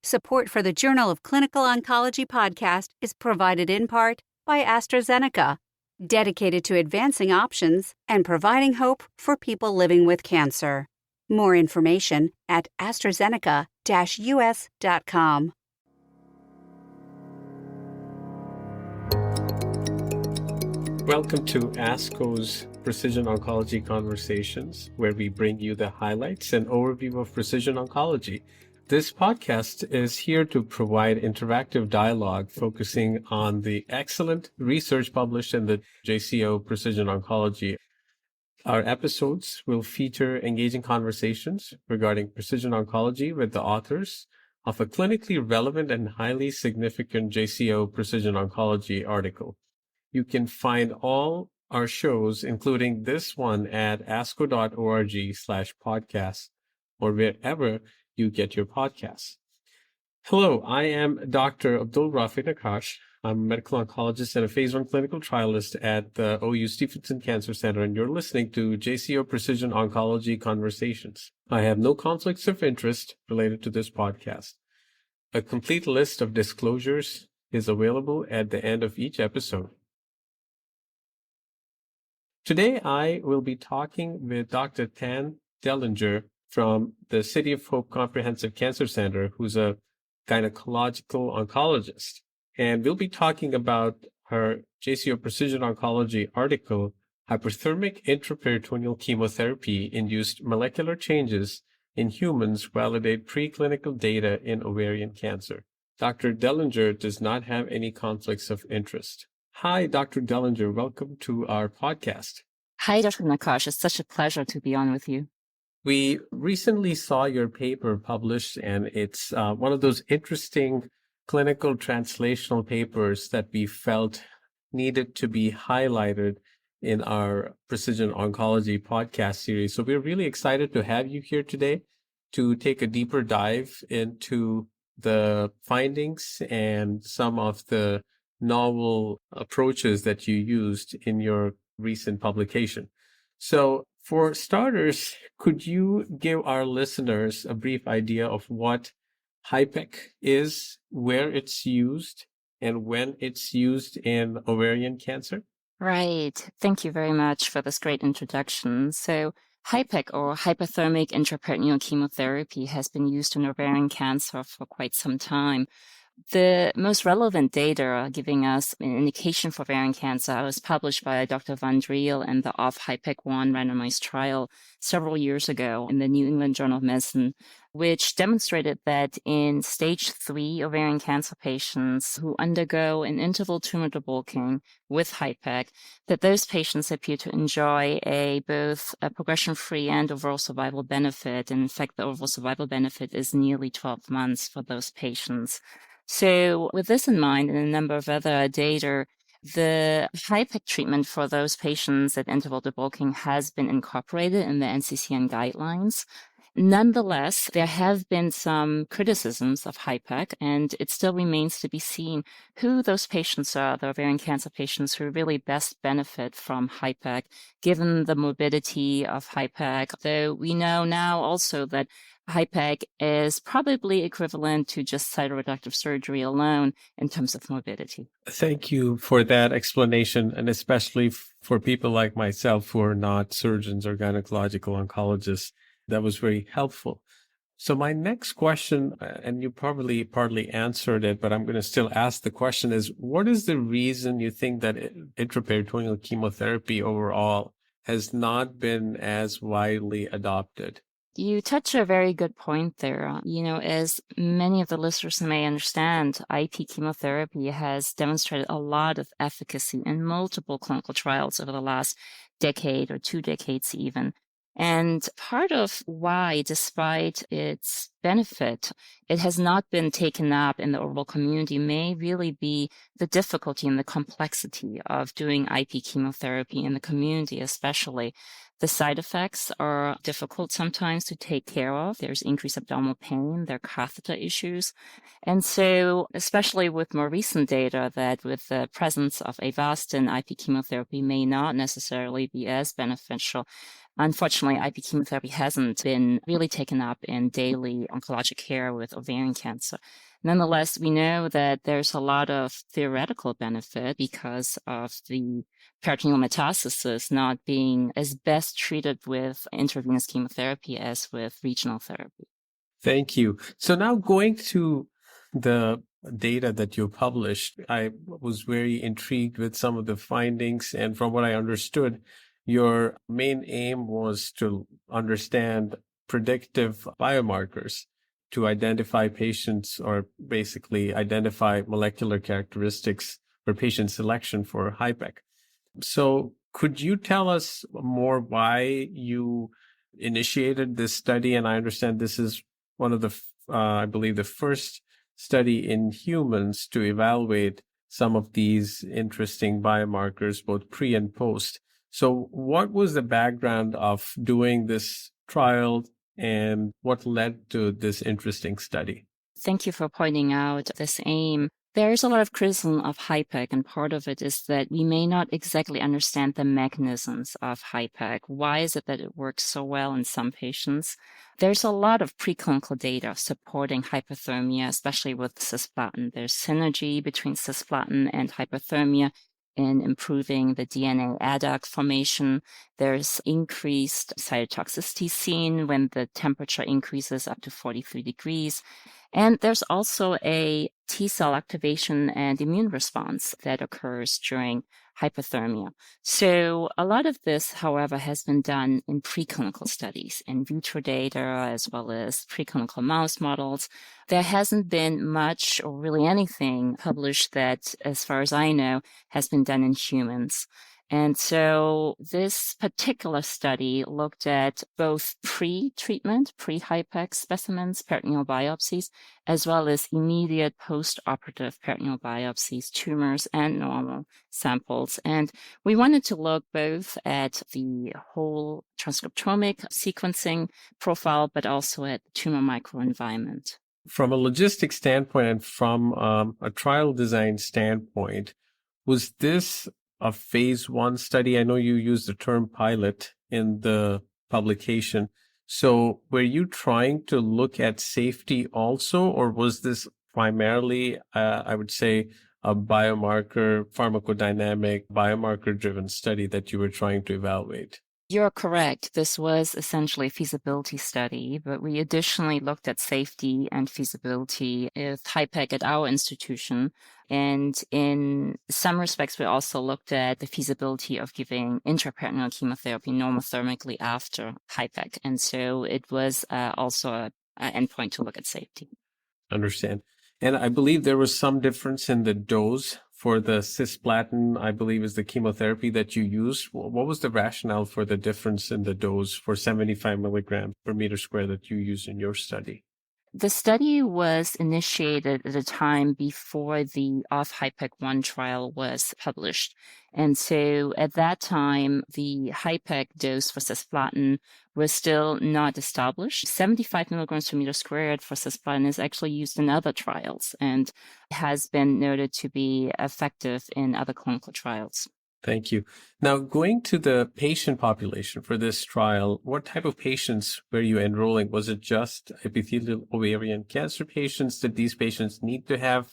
Support for the Journal of Clinical Oncology podcast is provided in part by AstraZeneca, dedicated to advancing options and providing hope for people living with cancer. More information at AstraZeneca-US.com. Welcome to ASCO's Precision Oncology Conversations, where we bring you the highlights and overview of precision oncology. This podcast is here to provide interactive dialogue focusing on the excellent research published in the JCO Precision Oncology. Our episodes will feature engaging conversations regarding precision oncology with the authors of a clinically relevant and highly significant JCO Precision Oncology article. You can find all our shows, including this one, at asco.org/podcast or wherever you get your podcasts. Hello, I am Dr. Abdul Rafeh Naqash. I'm a medical oncologist and a phase 1 clinical trialist at the OU Stephenson Cancer Center, and you're listening to JCO Precision Oncology Conversations. I have no conflicts of interest related to this podcast. A complete list of disclosures is available at the end of each episode. Today, I will be talking with Dr. Thanh Dellinger from the City of Hope Comprehensive Cancer Center, who's a gynecological oncologist. And we'll be talking about her JCO Precision Oncology article, Hyperthermic Intraperitoneal Chemotherapy Induced Molecular Changes in Humans Validate Preclinical Data in Ovarian Cancer. Dr. Dellinger does not have any conflicts of interest. Hi, Dr. Dellinger. Welcome to our podcast. Hi, Dr. Naqash. It's such a pleasure to be on with you. We recently saw your paper published, and it's one of those interesting clinical translational papers that we felt needed to be highlighted in our Precision Oncology podcast series. So we're really excited to have you here today to take a deeper dive into the findings and some of the novel approaches that you used in your recent publication. So for starters, could you give our listeners a brief idea of what HIPEC is, where it's used, and when it's used in ovarian cancer? Right. Thank you very much for this great introduction. So HIPEC, or hyperthermic intraperitoneal chemotherapy, has been used in ovarian cancer for quite some time. The most relevant data giving us an indication for ovarian cancer was published by Dr. Van Driel and the HIPEC-1 randomized trial several years ago in the New England Journal of Medicine, which demonstrated that in stage 3 ovarian cancer patients who undergo an interval tumor debulking with HIPEC, that those patients appear to enjoy both a progression-free and overall survival benefit. And in fact, the overall survival benefit is nearly 12 months for those patients. So with this in mind and a number of other data, the HIPEC treatment for those patients at interval debulking has been incorporated in the NCCN guidelines. Nonetheless, there have been some criticisms of HIPEC, and it still remains to be seen who those patients are, the ovarian cancer patients who really best benefit from HIPEC, given the morbidity of HIPEC, though we know now also that HIPEC is probably equivalent to just cytoreductive surgery alone in terms of morbidity. Thank you for that explanation, and especially for people like myself who are not surgeons or gynecological oncologists. That was very helpful. So my next question, and you probably partly answered it, but I'm going to still ask the question, is what is the reason you think that intraperitoneal chemotherapy overall has not been as widely adopted? You touch a very good point there. As many of the listeners may understand, IP chemotherapy has demonstrated a lot of efficacy in multiple clinical trials over the last decade or 2 decades even. And part of why, despite its benefit, it has not been taken up in the overall community may really be the difficulty and the complexity of doing IP chemotherapy in the community, especially. The side effects are difficult sometimes to take care of. There's increased abdominal pain, there are catheter issues. And so, especially with more recent data that with the presence of Avastin, IP chemotherapy may not necessarily be as beneficial. Unfortunately, IP chemotherapy hasn't been really taken up in daily oncologic care with ovarian cancer. Nonetheless, we know that there's a lot of theoretical benefit because of the peritoneal metastasis not being as best treated with intravenous chemotherapy as with regional therapy. Thank you. So now going to the data that you published, I was very intrigued with some of the findings. And from what I understood, your main aim was to understand predictive biomarkers to identify patients or basically identify molecular characteristics for patient selection for HIPEC. So could you tell us more why you initiated this study? And I understand this is one of the, I believe, the first study in humans to evaluate some of these interesting biomarkers, both pre and post. So what was the background of doing this trial and what led to this interesting study? Thank you for pointing out this aim. There is a lot of criticism of HIPEC, and part of it is that we may not exactly understand the mechanisms of HIPEC. Why is it that it works so well in some patients? There's a lot of preclinical data supporting hyperthermia, especially with cisplatin. There's synergy between cisplatin and hyperthermia in improving the DNA adduct formation. There's increased cytotoxicity seen when the temperature increases up to 43 degrees. And there's also a T cell activation and immune response that occurs during hypothermia. So a lot of this, however, has been done in preclinical studies, in vitro data, as well as preclinical mouse models. There hasn't been much or really anything published that, as far as I know, has been done in humans. And so this particular study looked at both pre-treatment, pre-HIPEC specimens, peritoneal biopsies, as well as immediate post-operative peritoneal biopsies, tumors, and normal samples. And we wanted to look both at the whole transcriptomic sequencing profile, but also at tumor microenvironment. From a logistics standpoint and from a trial design standpoint, was this a phase 1 study? I know you used the term pilot in the publication. So were you trying to look at safety also, or was this primarily, I would say, a biomarker, pharmacodynamic, biomarker-driven study that you were trying to evaluate? You're correct. This was essentially a feasibility study, but we additionally looked at safety and feasibility with HIPEC at our institution. And in some respects, we also looked at the feasibility of giving intraperitoneal chemotherapy normothermically after HIPEC. And so it was also an endpoint to look at safety. Understand. And I believe there was some difference in the dose for the cisplatin, I believe is the chemotherapy that you used. What was the rationale for the difference in the dose for 75 milligrams per meter square that you used in your study? The study was initiated at a time before the HIPEC 1 trial was published. And so at that time, the HIPEC dose for cisplatin was still not established. 75 milligrams per meter squared for cisplatin is actually used in other trials and has been noted to be effective in other clinical trials. Thank you. Now, going to the patient population for this trial, what type of patients were you enrolling? Was it just epithelial ovarian cancer patients? Did these patients need to have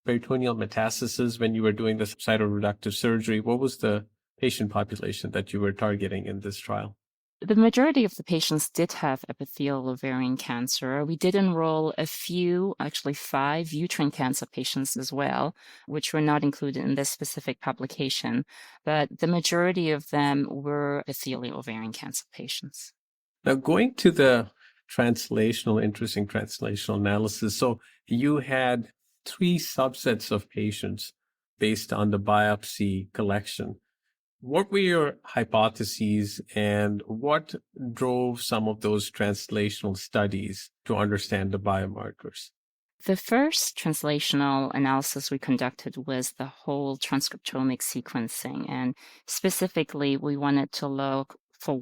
peritoneal metastasis when you were doing the cytoreductive surgery? What was the patient population that you were targeting in this trial? The majority of the patients did have epithelial ovarian cancer. We did enroll a few, actually 5 uterine cancer patients as well, which were not included in this specific publication, but the majority of them were epithelial ovarian cancer patients. Now, going to the interesting translational analysis. So you had 3 subsets of patients based on the biopsy collection. What were your hypotheses and what drove some of those translational studies to understand the biomarkers? The first translational analysis we conducted was the whole transcriptomic sequencing. And specifically, we wanted to look, for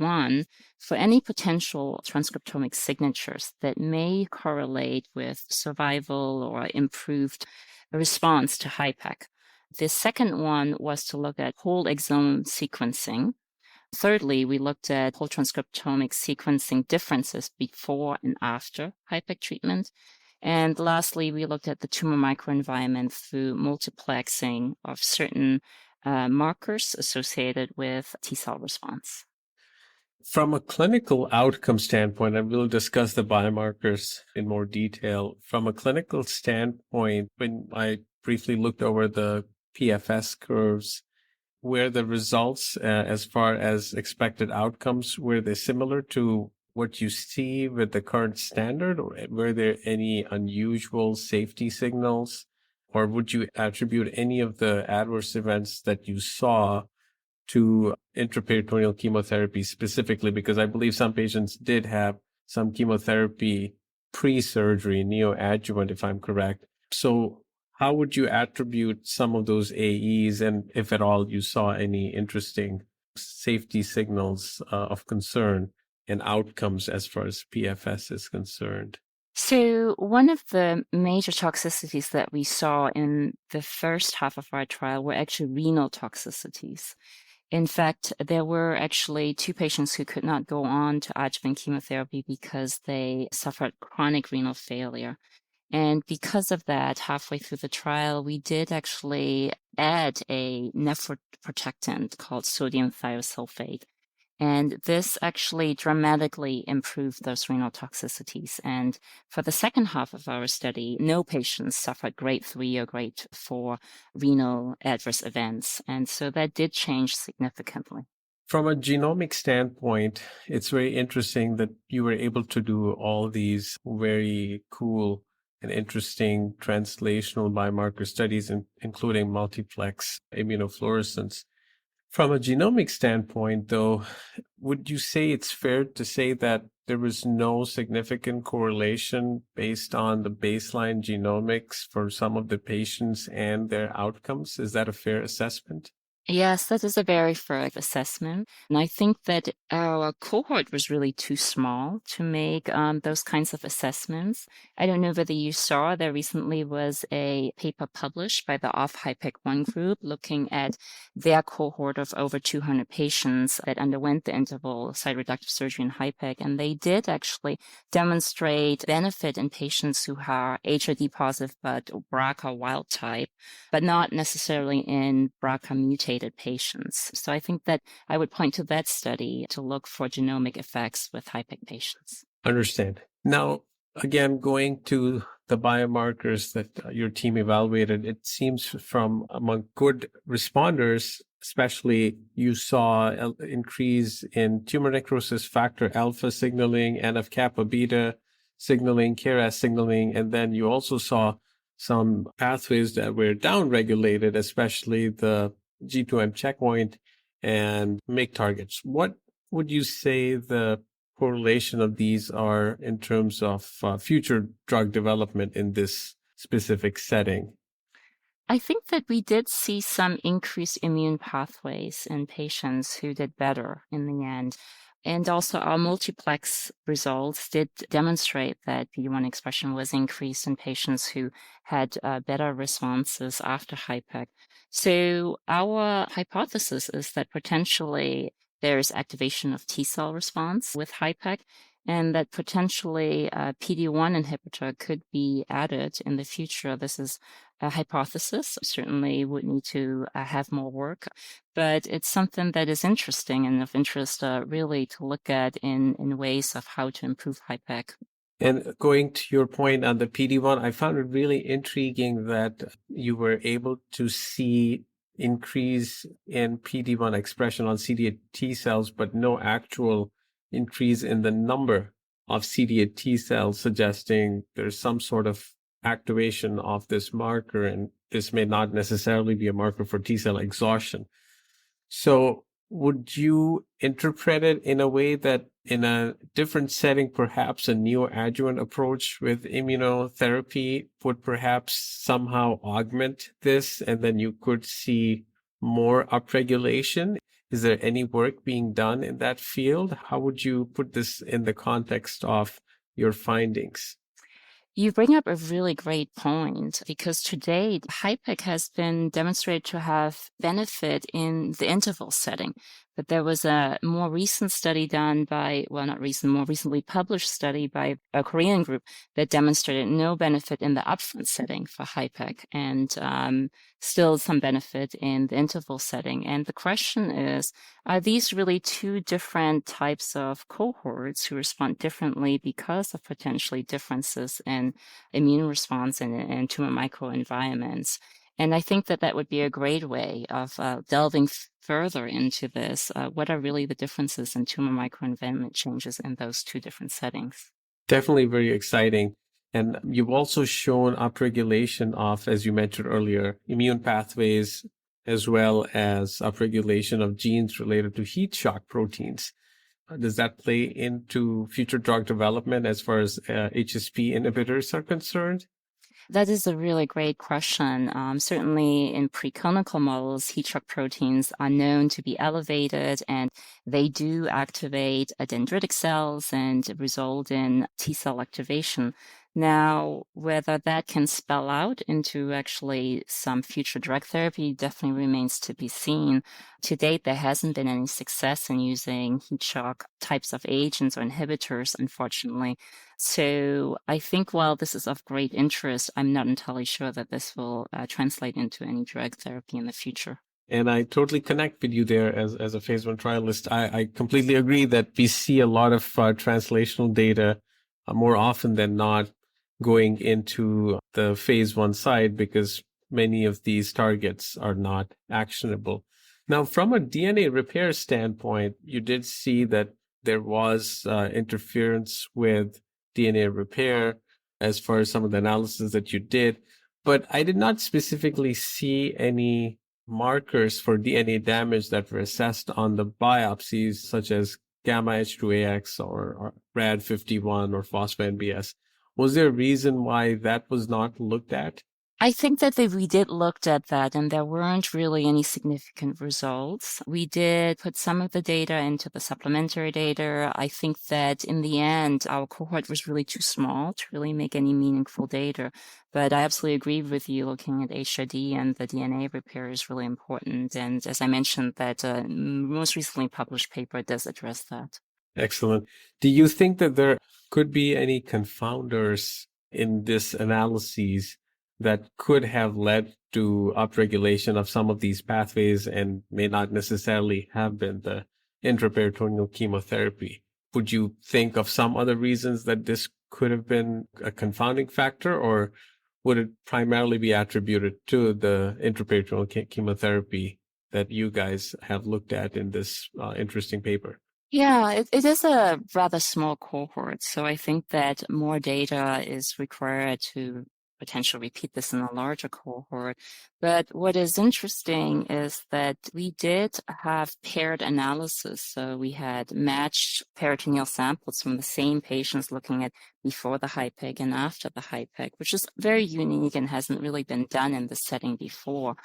any potential transcriptomic signatures that may correlate with survival or improved response to HIPEC. The second one was to look at whole exome sequencing Thirdly, we looked at whole transcriptomic sequencing differences before and after HIPEC treatment. And lastly, we looked at the tumor microenvironment through multiplexing of certain markers associated with T-cell response. From a clinical outcome standpoint, and we'll discuss the biomarkers in more detail. From a clinical standpoint, when I briefly looked over the PFS curves, were the results as far as expected outcomes, were they similar to what you see with the current standard, or were there any unusual safety signals, or would you attribute any of the adverse events that you saw to intraperitoneal chemotherapy specifically? Because I believe some patients did have some chemotherapy pre-surgery, neoadjuvant, if I'm correct. So how would you attribute some of those AEs, and if at all you saw any interesting safety signals of concern and outcomes as far as PFS is concerned? So one of the major toxicities that we saw in the first half of our trial were actually renal toxicities. In fact, there were actually 2 patients who could not go on to adjuvant chemotherapy because they suffered chronic renal failure. And because of that, halfway through the trial, we did actually add a nephroprotectant called sodium thiosulfate. And this actually dramatically improved those renal toxicities. And for the second half of our study, no patients suffered grade 3 or grade 4 renal adverse events. And so that did change significantly. From a genomic standpoint, it's very interesting that you were able to do all these very cool and interesting translational biomarker studies, including multiplex immunofluorescence. From a genomic standpoint, though, would you say it's fair to say that there was no significant correlation based on the baseline genomics for some of the patients and their outcomes? Is that a fair assessment? Yes, that is a very fair assessment. And I think that our cohort was really too small to make those kinds of assessments. I don't know whether you saw there recently was a paper published by the HIPEC 1 group looking at their cohort of over 200 patients that underwent the interval cytoreductive surgery in HIPEC. And they did actually demonstrate benefit in patients who are HRD positive but BRCA wild type, but not necessarily in BRCA mutated patients. So I think that I would point to that study to look for genomic effects with HIPEC patients. Understand. Now, again, going to the biomarkers that your team evaluated, it seems from among good responders, especially you saw an increase in tumor necrosis factor alpha signaling, NF-kappa beta signaling, KRAS signaling, and then you also saw some pathways that were downregulated, especially the G2M checkpoint and MYC targets. What would you say the correlation of these are in terms of future drug development in this specific setting? I think that we did see some increased immune pathways in patients who did better in the end. And also our multiplex results did demonstrate that PD-1 expression was increased in patients who had better responses after HIPEC. So our hypothesis is that potentially there's activation of T-cell response with HIPEC, and that potentially a PD-1 inhibitor could be added in the future. This is a hypothesis. Certainly would need to have more work, but it's something that is interesting and of interest really to look at in ways of how to improve HIPEC. And going to your point on the PD-1, I found it really intriguing that you were able to see increase in PD-1 expression on CD8 T cells, but no actual increase in the number of CD8 T cells, suggesting there's some sort of activation of this marker, and this may not necessarily be a marker for T cell exhaustion. So would you interpret it in a way that in a different setting, perhaps a neoadjuvant approach with immunotherapy would perhaps somehow augment this, and then you could see more upregulation? Is there any work being done in that field? How would you put this in the context of your findings? You bring up a really great point, because to date, HIPEC has been demonstrated to have benefit in the interval setting. But there was a more recent study done by, well, not recent, more recently published study by a Korean group that demonstrated no benefit in the upfront setting for HIPEC and still some benefit in the interval setting. And the question is, are these really two different types of cohorts who respond differently because of potentially differences in immune response and tumor microenvironments? And I think that would be a great way of delving further into this. What are really the differences in tumor microenvironment changes in those two different settings? Definitely very exciting. And you've also shown upregulation of, as you mentioned earlier, immune pathways, as well as upregulation of genes related to heat shock proteins. Does that play into future drug development as far as HSP inhibitors are concerned? That is a really great question. Certainly in preclinical models, heat shock proteins are known to be elevated, and they do activate dendritic cells and result in T cell activation. Now, whether that can spell out into actually some future drug therapy definitely remains to be seen. To date, there hasn't been any success in using heat shock types of agents or inhibitors, unfortunately. So I think while this is of great interest, I'm not entirely sure that this will translate into any drug therapy in the future. And I totally connect with you there as a phase 1 trialist. I completely agree that we see a lot of translational data more often than not going into the phase 1 side because many of these targets are not actionable. Now, from a DNA repair standpoint, you did see that there was interference with DNA repair as far as some of the analysis that you did, but I did not specifically see any markers for DNA damage that were assessed on the biopsies, such as gamma H2AX or RAD51 or phospho-NBS. Was there a reason why that was not looked at? I think that we did looked at that and there weren't really any significant results. We did put some of the data into the supplementary data. I think that in the end, our cohort was really too small to really make any meaningful data. But I absolutely agree with you looking at HRD and the DNA repair is really important. And as I mentioned, that most recently published paper does address that. Excellent. Do you think that there could be any confounders in this analysis that could have led to upregulation of some of these pathways and may not necessarily have been the intraperitoneal chemotherapy? Would you think of some other reasons that this could have been a confounding factor, or would it primarily be attributed to the intraperitoneal chemotherapy that you guys have looked at in this interesting paper? Yeah, it is a rather small cohort, so I think that more data is required to potentially repeat this in a larger cohort. But what is interesting is that we did have paired analysis. So we had matched peritoneal samples from the same patients looking at before the HIPEC and after the HIPEC, which is very unique and hasn't really been done in this setting before.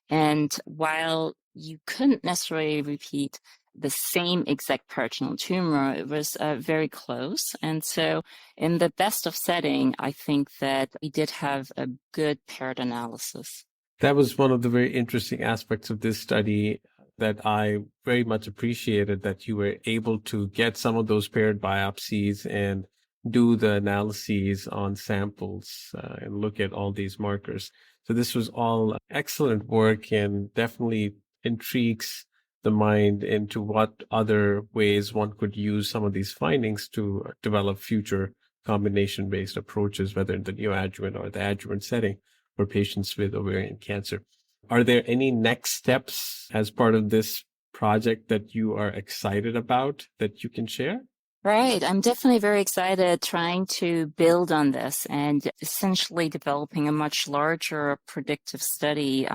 And while you couldn't necessarily repeat the same exact peritoneal tumor, it was very close. And so in the best of setting, I think that we did have a good paired analysis. That was one of the very interesting aspects of this study that I very much appreciated, that you were able to get some of those paired biopsies and do the analyses on samples and look at all these markers. So this was all excellent work and definitely intrigues the mind into what other ways one could use some of these findings to develop future combination-based approaches, whether in the neoadjuvant or the adjuvant setting for patients with ovarian cancer. Are there any next steps as part of this project that you are excited about that you can share? Right. I'm definitely very excited trying to build on this and essentially developing a much larger predictive study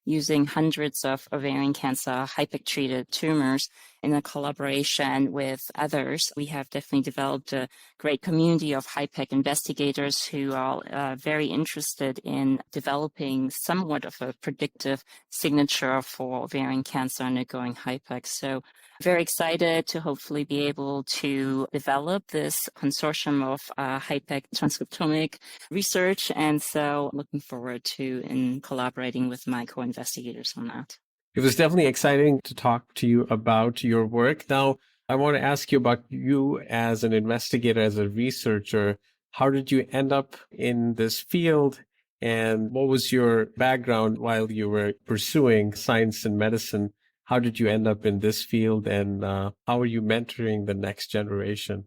using hundreds of ovarian cancer HIPEC-treated tumors in a collaboration with others. We have definitely developed a great community of HIPEC investigators who are very interested in developing somewhat of a predictive signature for ovarian cancer undergoing HIPEC. So very excited to hopefully be able to develop this consortium of HIPEC transcriptomic research. And so looking forward to in collaborating with my co-investigators on that. It was definitely exciting to talk to you about your work. Now, I want to ask you about you as an investigator, as a researcher. How did you end up in this field? And what was your background while you were pursuing science and medicine? How did you end up in this field? And how are you mentoring the next generation?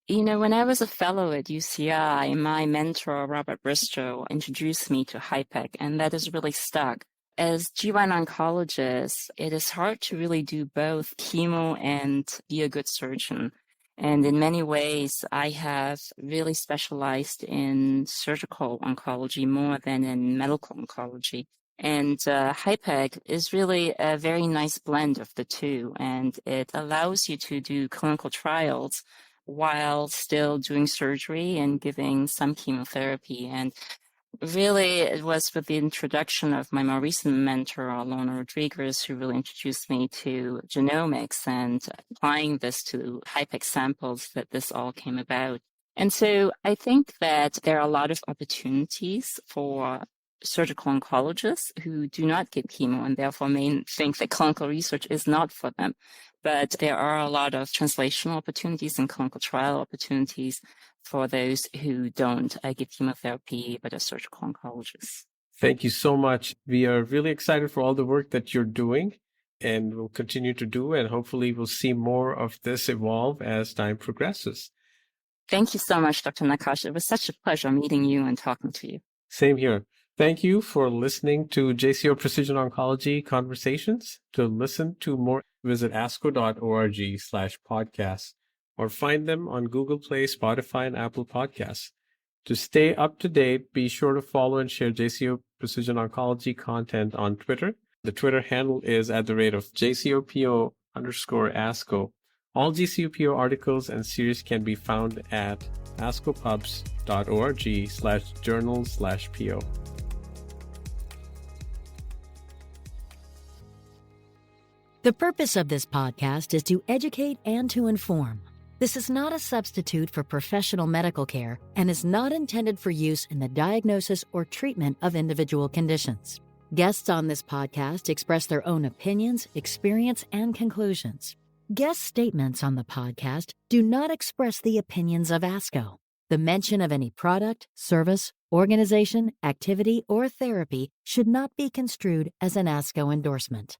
When I was a fellow at UCI, my mentor, Robert Bristow, introduced me to HIPEC, and that has really stuck. As GYN oncologist, it is hard to really do both chemo and be a good surgeon. And in many ways, I have really specialized in surgical oncology more than in medical oncology. And HIPEC is really a very nice blend of the two, and it allows you to do clinical trials while still doing surgery and giving some chemotherapy. And really, it was with the introduction of my more recent mentor, Alona Rodriguez, who really introduced me to genomics and applying this to HIPEC samples that this all came about. And so I think that there are a lot of opportunities for surgical oncologists who do not get chemo and therefore may think that clinical research is not for them. But there are a lot of translational opportunities and clinical trial opportunities for those who don't get chemotherapy but are surgical oncologists. Thank you so much. We are really excited for all the work that you're doing and will continue to do, and hopefully we'll see more of this evolve as time progresses. Thank you so much, Dr. Naqash. It was such a pleasure meeting you and talking to you. Same here. Thank you for listening to JCO Precision Oncology Conversations. To listen to more, visit asco.org/podcast or find them on Google Play, Spotify, and Apple Podcasts. To stay up to date, be sure to follow and share JCO Precision Oncology content on Twitter. The Twitter handle is @JCOPO_ASCO. All JCOPO articles and series can be found at ascopubs.org/journals/PO. The purpose of this podcast is to educate and to inform. This is not a substitute for professional medical care and is not intended for use in the diagnosis or treatment of individual conditions. Guests on this podcast express their own opinions, experience, and conclusions. Guest statements on the podcast do not express the opinions of ASCO. The mention of any product, service, organization, activity, or therapy should not be construed as an ASCO endorsement.